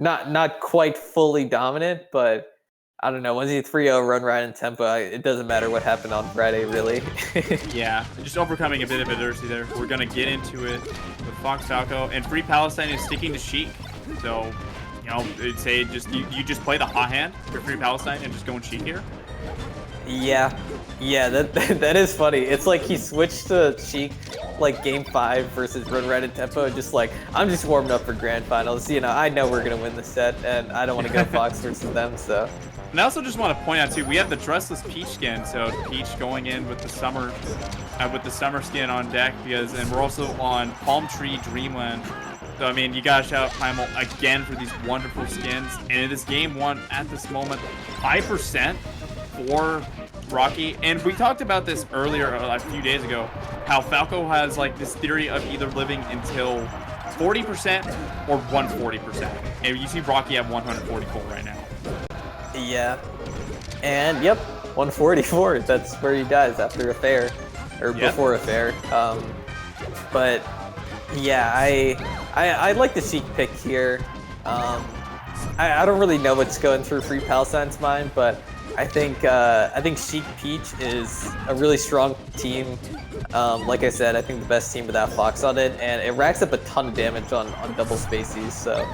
not quite fully dominant, but I don't know. Once you 3-0 run right in tempo, it doesn't matter what happened on Friday, really. Yeah, just overcoming a bit of adversity there. We're gonna get into it with Fox Falco, and Free Palestine is sticking to Sheik. So, I'd say you just play the hot hand for Free Palestine and just go and Sheik here. Yeah, that is funny. It's like he switched to Sheik like game 5 versus Run Right in Tempo, just like, I'm just warming up for grand finals. I know we're gonna win the set, and I don't want to go Fox versus them. So, and I also just want to point out too, we have the Dressless Peach skin, so Peach going in with the summer skin on deck and we're also on Palm Tree Dreamland. So I mean, you gotta shout out Primal again for these wonderful skins. And in this game one at this moment, 5% for Rocky, and we talked about this earlier a few days ago, how Falco has like this theory of either living until 40% or 140%, and you see Rocky at 144 right now. Yeah, and yep, 144. That's where he dies after a fair, or before a fair. But yeah, I like the Sheik pick here. I don't really know what's going through Free Palestine's mind, but I think Sheik Peach is a really strong team. Like I said, I think the best team without Fox on it, and it racks up a ton of damage on double spacies, so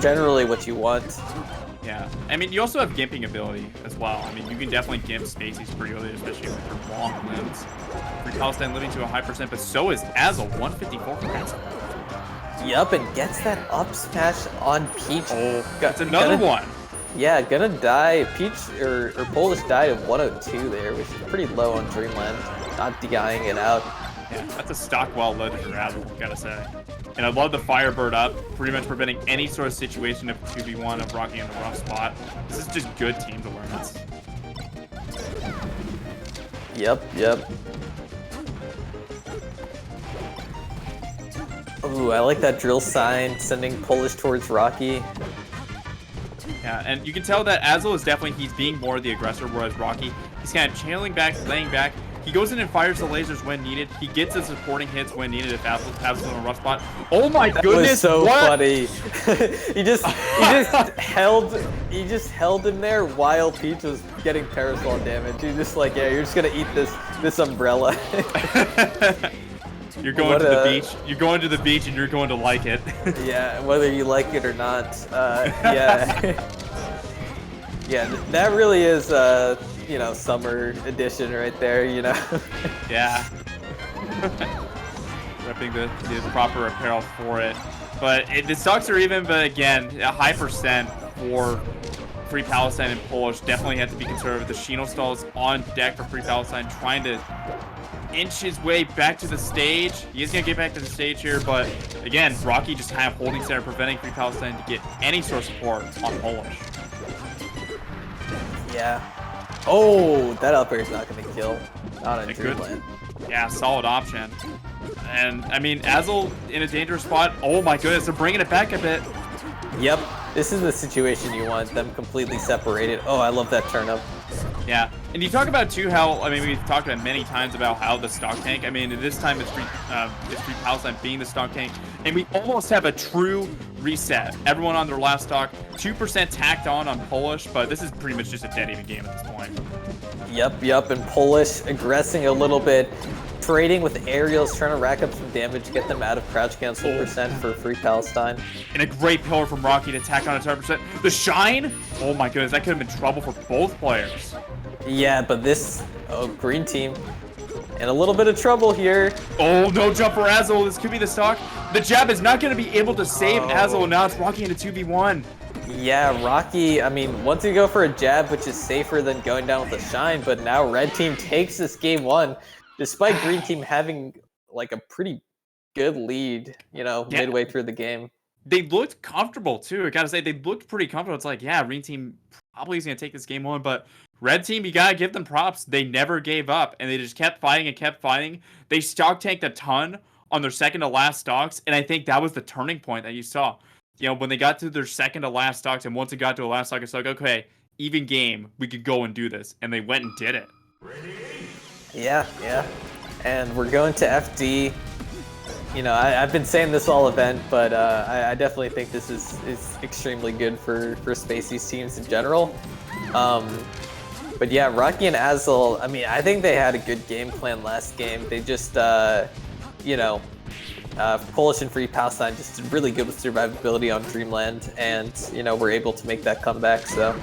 generally what you want. Yeah, I mean, you also have gimping ability as well. I mean, you can definitely gimp spacies pretty early, especially with your long limbs. Free Palestine living to a high percent, but so is Azel, 154 for Azel. Yup, and gets that up smash on Peach. Oh, that's another one. Yeah, gonna die. Peach or Polish died at 102 there, which is pretty low on Dreamland. Not DIing it out. Yeah, that's a stock well led for Azel, gotta say. And I love the Firebird up, pretty much preventing any sort of situation of 2v1 of Rocky in the rough spot. This is just good team awareness. Yep. Ooh, I like that drill sign, sending Polish towards Rocky. Yeah, and you can tell that Azel is definitely, he's being more the aggressor, whereas Rocky, he's kind of channeling back, laying back. He goes in and fires the lasers when needed. He gets the supporting hits when needed if Azel's in a rough spot. Oh my goodness! That was so what? funny. he just held him there while Peach was getting parasol damage. He's just like, yeah, you're just gonna eat this umbrella. You're going to the beach. You're going to the beach, and you're going to like it. Yeah, whether you like it or not. Yeah. Yeah, that really is, summer edition right there, Yeah. Repping the proper apparel for it. But the stocks are even, but again, a high percent for Free Palestine and Polish. Definitely have to be conservative. The Shino stall is on deck for Free Palestine, trying to inch his way back to the stage. He is going to get back to the stage here, but again, Rocky just kind of holding center, preventing Free Palestine to get any sort of support on Polish. Yeah. Oh, that up air is not going to kill. Not on Dreamland. Yeah, solid option. And, I mean, Azel in a dangerous spot. Oh my goodness, they're bringing it back a bit. Yep. This is the situation you want, them completely separated. Oh, I love that turn up. Yeah, and you talk about too how, I mean, we've talked about many times about how the stock tank, I mean, this time it's Free Palestine being the stock tank, and we almost have a true reset. Everyone on their last stock, 2% tacked on Polish, but this is pretty much just a dead even game at this point. Yep, and Polish aggressing a little bit, trading with aerials, trying to rack up some damage, get them out of crouch cancel percent for Free Palestine. And a great pillar from Rocky to tack on a 10%. The shine? Oh my goodness, that could have been trouble for both players. Yeah, but this green team in a little bit of trouble here. Oh, no jump for Azel. This could be the stock. The jab is not going to be able to save Azel, and now it's Rocky into 2v1. Yeah, Rocky, I mean, once you go for a jab, which is safer than going down with a shine, but now red team takes this game one, despite green team having like a pretty good lead, midway through the game. They looked comfortable too. I gotta say, they looked pretty comfortable. It's like, yeah, green team probably is gonna take this game one, but red team, you gotta give them props. They never gave up, and they just kept fighting and kept fighting. They stock tanked a ton on their second to last stocks, and I think that was the turning point that you saw. When they got to their second to last stocks, and once it got to a last stock, it's like, okay, even game, we could go and do this, and they went and did it. Yeah. And we're going to FD. you know, I've been saying this all event, but I definitely think this is extremely good for Spacey's teams in general. But yeah, Rocky and Azel, I mean, I think they had a good game plan last game. They just, you know, Polish and Free Palestine just did really good with survivability on Dreamland, and, you know, were able to make that comeback, so.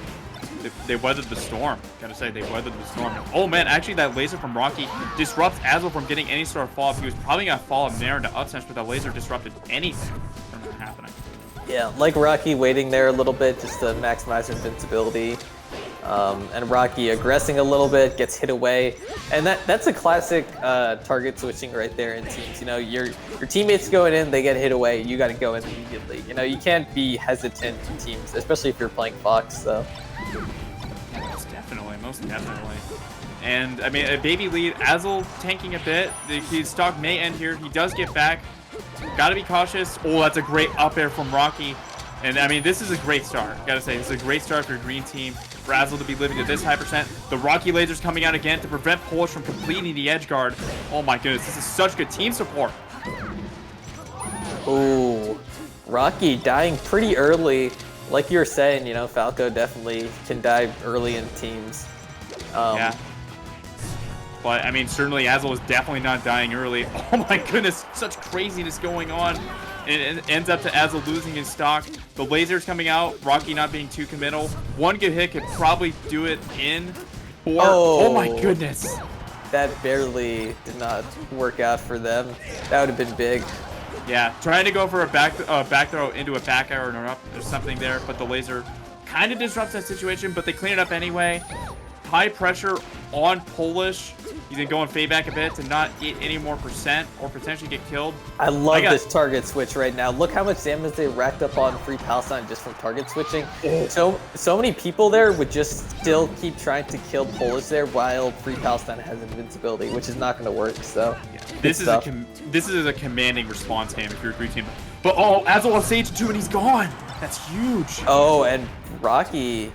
They weathered the storm. Gotta say, they weathered the storm. Oh man, actually that laser from Rocky disrupts Azel from getting any sort of fall-off. He was probably gonna fall up there into up smash, but that laser disrupted anything from happening. Yeah, like Rocky waiting there a little bit just to maximize invincibility. And Rocky aggressing a little bit, gets hit away. And that's a classic target switching right there in teams. You know, your teammates going in, they get hit away, you gotta go in immediately. You know, you can't be hesitant in teams, especially if you're playing Fox, so. Most definitely. And I mean, a baby lead, Azel tanking a bit. His stock may end here. He does get back. Gotta be cautious. Oh, that's a great up air from Rocky. And I mean, this is a great start. Gotta say, this is a great start for your green team. For Azel to be living to this high percent. The Rocky laser's coming out again to prevent Polish from completing the edge guard. Oh my goodness, this is such good team support. Ooh, Rocky dying pretty early. Like you were saying, you know, Falco definitely can die early in teams. Yeah. But, I mean, certainly Azel is definitely not dying early. Oh my goodness, such craziness going on. And it ends up to Azel losing his stock. The laser's coming out, Rocky not being too committal. One good hit could probably do it in 4. Oh my goodness. That barely did not work out for them. That would have been big. Yeah, trying to go for a back throw into a back air or up or something there, but the laser kind of disrupts that situation, but they clean it up anyway. High pressure on Polish. He's going to go and fade back a bit to not get any more percent or potentially get killed. I love this target switch right now. Look how much damage they racked up on Free Palestine just from target switching. So many people there would just still keep trying to kill Polish there while Free Palestine has invincibility, which is not going to work. So yeah, this is a commanding response game if you're a green team. But oh, Azel on stage 2 and he's gone. That's huge. Oh, and Rocky.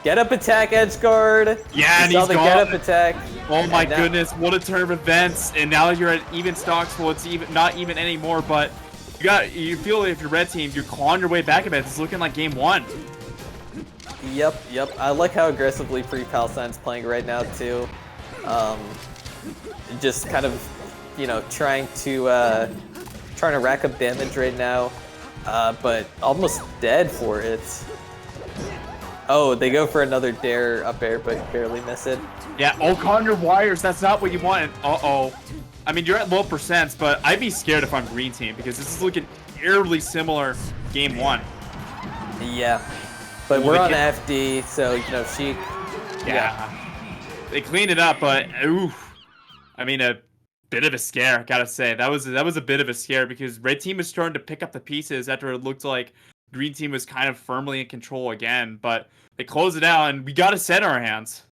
Get up attack, edge guard. Yeah, and he's gone. Get up attack. Oh my goodness, what a turn of events! And now you're at even stocks. Well, it's even not even anymore. But you feel if you're red team, you're clawing your way back a bit. It's looking like game 1. Yep. I like how aggressively Free Palestine's playing right now too. Just kind of, you know, trying to rack up damage right now, but almost dead for it. Oh, they go for another dare up air, but barely miss it. Yeah, on your wires. That's not what you want. Uh-oh. I mean, you're at low percents, but I'd be scared if I'm green team because this is looking eerily similar game 1. Yeah, but we're on FD, so, you know, Sheik. Yeah. They cleaned it up, but oof. I mean, a bit of a scare, gotta say. That was a bit of a scare because red team was starting to pick up the pieces after it looked like green team was kind of firmly in control again, but they close it out and we got to set our hands.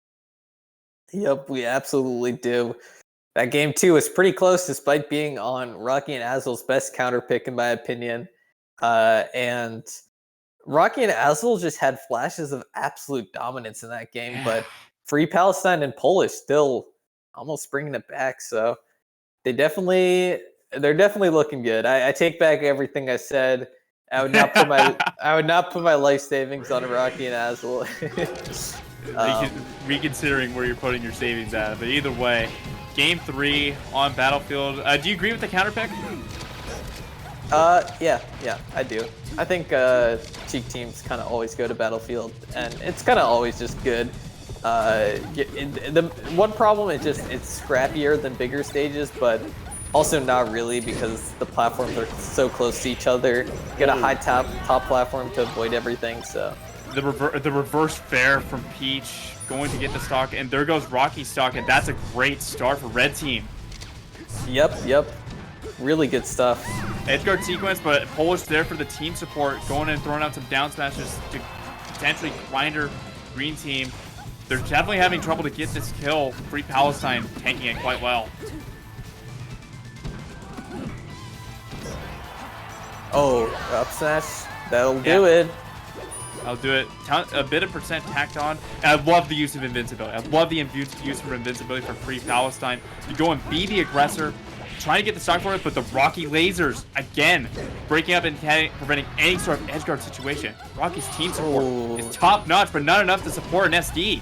Yep, we absolutely do. That game 2 was pretty close despite being on Rocky and Azel's best counter pick in my opinion. And Rocky and Azel just had flashes of absolute dominance in that game, but Free Palestine and Polish still almost bringing it back. So they're definitely looking good. I take back everything I said. I would not put my life savings on Rocky and Azel. Reconsidering where you're putting your savings at, but either way, game 3 on Battlefield. Do you agree with the counter pick? Yeah, I do. I think Cheek teams kind of always go to Battlefield, and it's kind of always just good. The one problem is just it's scrappier than bigger stages, but also not really because the platforms are so close to each other. Get a high top platform to avoid everything. So the reverse fair from Peach going to get the stock, and there goes Rocky's stock, and that's a great start for red team. Yep. Really good stuff. Edgeguard sequence, but Polish there for the team support, going and throwing out some down smashes to potentially grinder green team. They're definitely having trouble to get this kill. Free Palestine tanking it quite well. Oh, up smash. That'll do it. I'll do it. A bit of percent tacked on. And I love the use of invincibility. I love the use of invincibility for Free Palestine. You go and be the aggressor, trying to get the stock for it, but the Rocky lasers, again, breaking up and preventing any sort of edge guard situation. Rocky's team support is top-notch, but not enough to support an SD.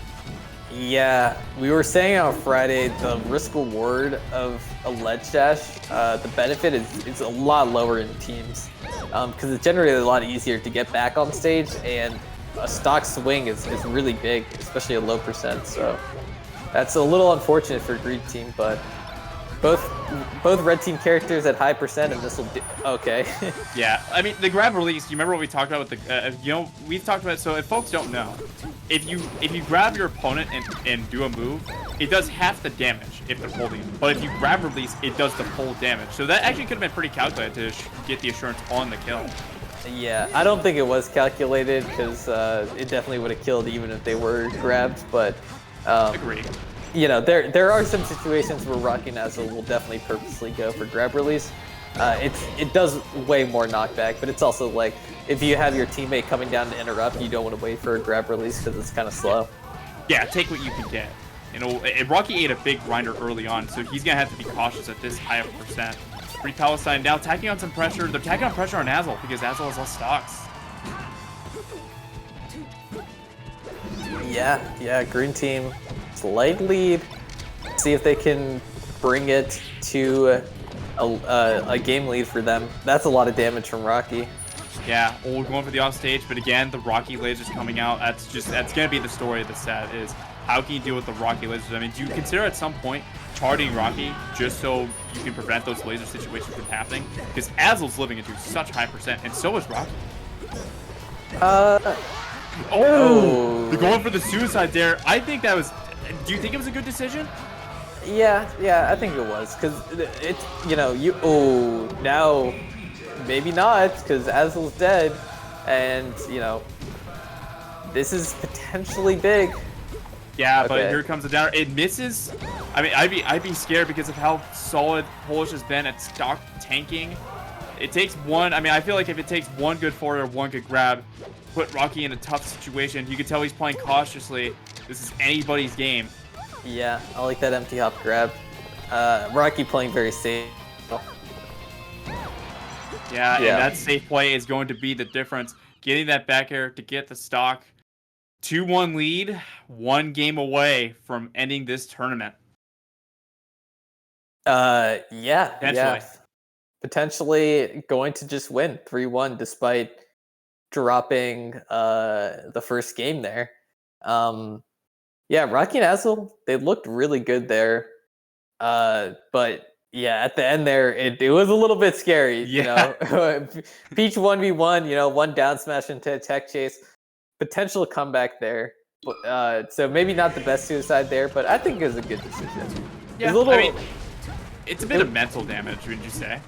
Yeah, we were saying on Friday the risk-reward of a ledge dash, the benefit is a lot lower in teams, because it's generally a lot easier to get back on stage, and a stock swing is really big, especially a low percent, so that's a little unfortunate for Green Team, but both Red Team characters at high percent, and this will do okay. Yeah, I mean, the grab release, you remember what we talked about with the, we've talked about, so if folks don't know, if you grab your opponent and do a move, it does half the damage if they're holding it. But if you grab release, it does the full damage. So that actually could have been pretty calculated to get the assurance on the kill. Yeah, I don't think it was calculated, because it definitely would have killed even if they were grabbed, but Agree. You know, there are some situations where Rocky and Azel will definitely purposely go for grab release. It does way more knockback, but it's also like, if you have your teammate coming down to interrupt, you don't want to wait for a grab release because it's kind of slow. Yeah, take what you can get. You know, Rocky ate a big grinder early on, so he's going to have to be cautious at this high of percent. Free Palestine now tacking on some pressure. They're tacking on pressure on Azel because Azel has less stocks. Yeah, Green Team, slight lead. See if they can bring it to a game lead for them. That's a lot of damage from Rocky. Yeah, we're going for the off stage, but again, the Rocky lasers coming out. That's going to be the story of the set, is how can you deal with the Rocky lasers? I mean, do you consider at some point charting Rocky just so you can prevent those laser situations from happening? Because Azel's living into such high percent, and so is Rocky. Oh, they're going for the suicide there. I think that was. Do you think it was a good decision? Yeah, I think it was, because it's, you know, now maybe not, because Azel's dead, and you know, this is potentially big. Yeah, okay. But here comes the downer. It misses. I mean, I'd be scared because of how solid Polish has been at stock tanking. It takes one. I mean, I feel like if it takes one good forward or one good grab, put Rocky in a tough situation. You can tell he's playing cautiously. This is anybody's game. Yeah, I like that empty hop grab. Rocky playing very safe. Yeah, and that safe play is going to be the difference. Getting that back air to get the stock. 2-1 lead, 1 game away from ending this tournament. Yeah. Potentially going to just win 3-1 despite dropping the first game there. Yeah, Rocky and Azel, they looked really good there. But yeah, at the end there, it was a little bit scary. Yeah. You know, Peach 1v1, you know, one down smash into tech chase, potential comeback there. So maybe not the best suicide there, but I think it was a good decision. Yeah, I mean, it's a bit of mental damage, would you say?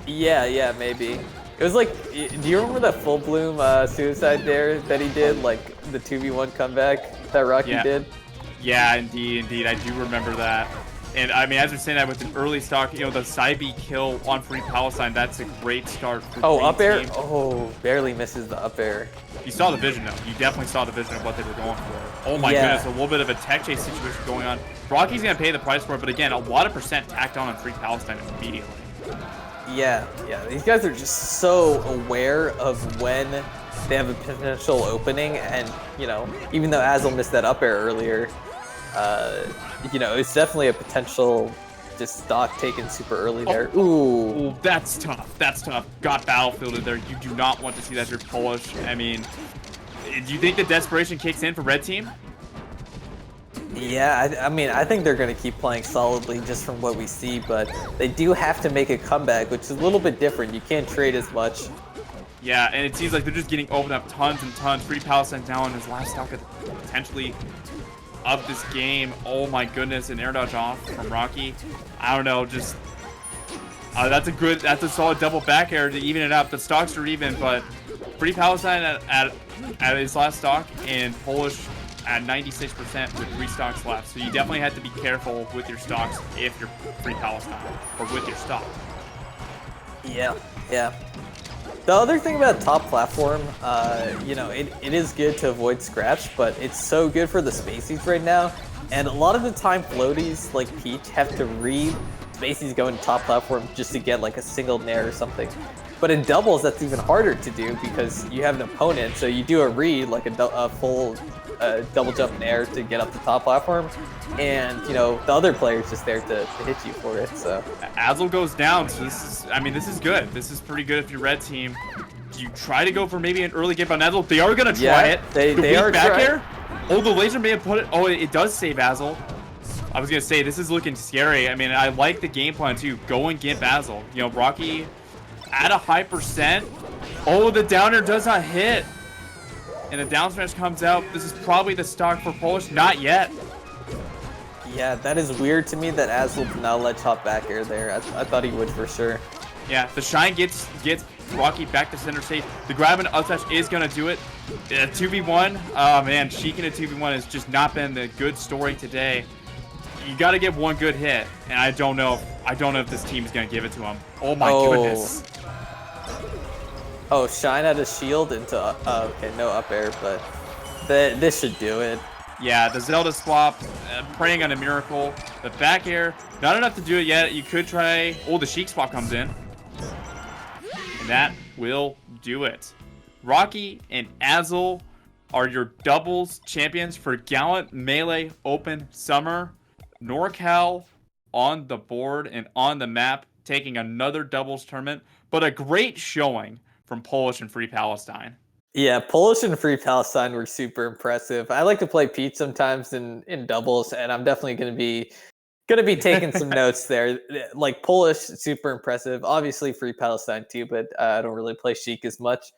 Yeah, maybe. It was like, do you remember that full bloom suicide there that he did, like the 2v1 comeback that Rocky did? Yeah, indeed. I do remember that. And I mean, as we're saying that with an early stock, you know, the side B kill on Free Palestine, that's a great start for up air? team. Oh, barely misses the up air. You saw the vision, though. You definitely saw the vision of what they were going for. Oh my goodness, a little bit of a tech chase situation going on. Rocky's going to pay the price for it, but again, a lot of percent tacked on Free Palestine immediately. Yeah. These guys are just so aware of when they have a potential opening, and, you know, even though Azel missed that up air earlier, you know, it's definitely a potential just stock taken super early there. Ooh, that's tough. Got battlefielded there. You do not want to see that. You're Polish. I mean, do you think the desperation kicks in for Red Team? Yeah, I mean, I think they're going to keep playing solidly just from what we see, but they do have to make a comeback, which is a little bit different. You can't trade as much. Yeah, and it seems like they're just getting opened up tons and tons. Free Palestine now on his last stock potentially of this game. Oh my goodness, an air dodge off from Rocky. I don't know, just that's a solid double back air to even it up. The stocks are even, but Free Palestine at his last stock, and Polish at 96% with 3 stocks left. So you definitely have to be careful with your stocks if you're Free Palestine, or with your stock. Yeah. The other thing about top platform, you know, it is good to avoid scraps, but it's so good for the spacies right now. And a lot of the time, floaties like Peach have to read Spacey's going to top platform just to get like a single nair or something. But in doubles, that's even harder to do because you have an opponent. So you do a read, like a full double jump nair to get up the top platform, and the other player's just there to hit you for it. So Azel goes down, so this is good. This is pretty good if you're red team. Do you try to go for maybe an early game on Azel? They are gonna try it. They are back trying. air. Oh, the laser may have put it. Oh, it does save Azel. I was gonna say this is looking scary. I mean, I like the game plan too. Go and gimp Azel. Rocky at a high percent. Oh, the downer does not hit. And the down smash comes out. This is probably the stock for Polish. Not yet. Yeah, that is weird to me that Azel did not let top back air there. I thought he would for sure. Yeah, the shine gets Rocky back to center stage. The grab and up smash is gonna do it. 2v1. Oh man, Sheik in a 2v1 has just not been the good story today. You got to get one good hit, and I don't know if this team is gonna give it to him. Oh my goodness. Oh, shine out of shield into okay, no up air, but this should do it. Yeah, the Zelda swap, praying on a miracle. The back air, not enough to do it yet. You could try. Oh, the Sheik swap comes in, and that will do it. Rocky and Azel are your doubles champions for Gallant Melee Open Summer. NorCal on the board and on the map, taking another doubles tournament, but a great showing from Polish and Free Palestine. Yeah, Polish and Free Palestine were super impressive. I like to play Pete sometimes in doubles, and I'm definitely gonna be taking some notes there. Like Polish, super impressive. Obviously Free Palestine too, but I don't really play Sheik as much.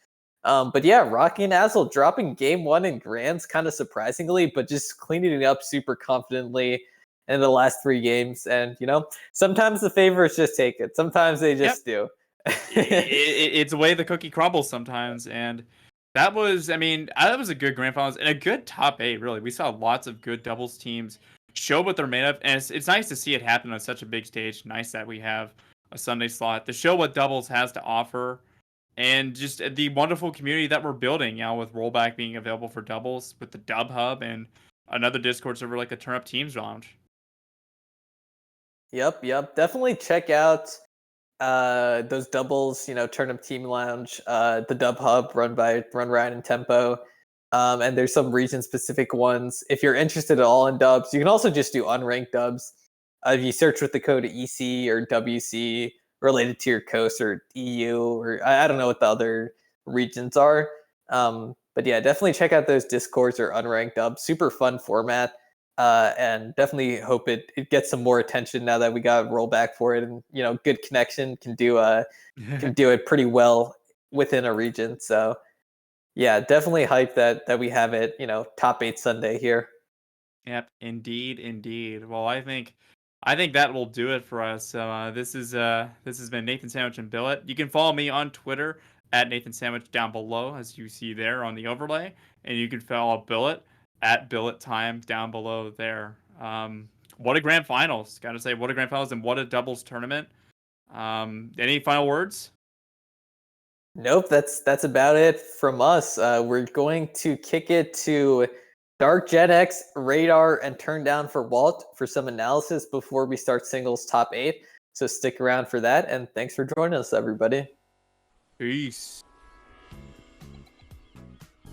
But yeah, Rocky and Azel dropping game 1 in grands kind of surprisingly, but just cleaning it up super confidently in the last 3 games. And sometimes the favorites just take it. Sometimes they just do. It's the way the cookie crumbles sometimes, and that was a good grand finals and a good top 8. Really, we saw lots of good doubles teams show what they're made of, and it's nice to see it happen on such a big stage. Nice that we have a Sunday slot to show what doubles has to offer, and just the wonderful community that we're building now with rollback being available for doubles with the Dub Hub and another Discord server like the Turn Up Teams Lounge. Yep. Definitely check out those doubles, Turn Up Team Lounge, the Dub Hub run by Run Ryan and Tempo. And there's some region specific ones. If you're interested at all in dubs, you can also just do unranked dubs. If you search with the code EC or WC related to your coast or EU, or I don't know what the other regions are. But yeah, definitely check out those Discords or unranked dubs. Super fun format. And definitely hope it gets some more attention now that we got a rollback for it, and good connection can do it pretty well within a region. So yeah, definitely hype that we have it top 8 Sunday here. Yep, indeed. Well, I think that will do it for us. So this has been Nathan Sandwich and Billet. You can follow me on Twitter at Nathan Sandwich down below, as you see there on the overlay, and you can follow Billet at Billet Time down below there. What a grand finals! Got to say, what a grand finals, and what a doubles tournament. Any final words? Nope, that's about it from us. We're going to kick it to Dark Gen X, Radar, and Turn Down for Walt for some analysis before we start singles top 8. So stick around for that, and thanks for joining us, everybody. Peace.